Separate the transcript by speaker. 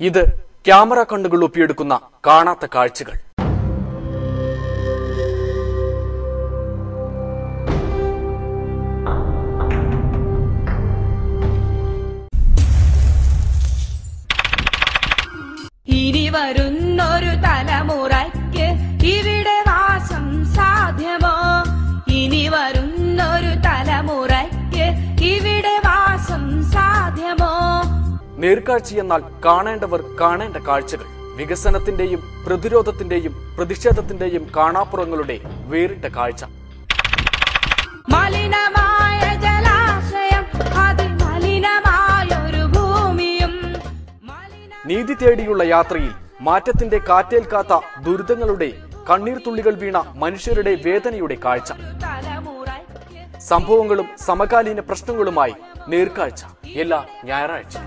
Speaker 1: ഇത് ക്യാമറ കണ്ണുകൾ ഒപ്പിയെടുക്കുന്ന കാണാത്ത കാഴ്ചകൾ.
Speaker 2: ഇനി വരുന്നൊരു തലമുറയ്ക്ക് ഇവിടെ വാസം സാധ്യമോ? ഇനി വരുന്നൊരു തലമുറയ്ക്ക് ഇവിടെ വാസം സാധ്യമോ?
Speaker 1: നേർക്കാഴ്ചയെന്നാൽ കാണേണ്ടവർ കാണേണ്ട കാഴ്ചകൾ. വികസനത്തിന്റെയും പ്രതിരോധത്തിന്റെയും പ്രതിഷേധത്തിന്റെയും കാണാപ്പുറങ്ങളുടെ വേറിട്ട കാഴ്ച.
Speaker 2: മലിനമായ ജലാശയം, അതിമലിനമായൊരു ഭൂമിയും.
Speaker 1: നീതി തേടിയുള്ള യാത്രയിൽ മാറ്റത്തിന്റെ കാറ്റേൽക്കാത്ത ദുരിതങ്ങളുടെ കണ്ണീർ തുള്ളികൾ വീണ മനുഷ്യരുടെ വേദനയുടെ കാഴ്ച. സംഭവങ്ങളും സമകാലീന പ്രശ്നങ്ങളുമായി നേർക്കാഴ്ച എല്ലാ ഞായറാഴ്ച.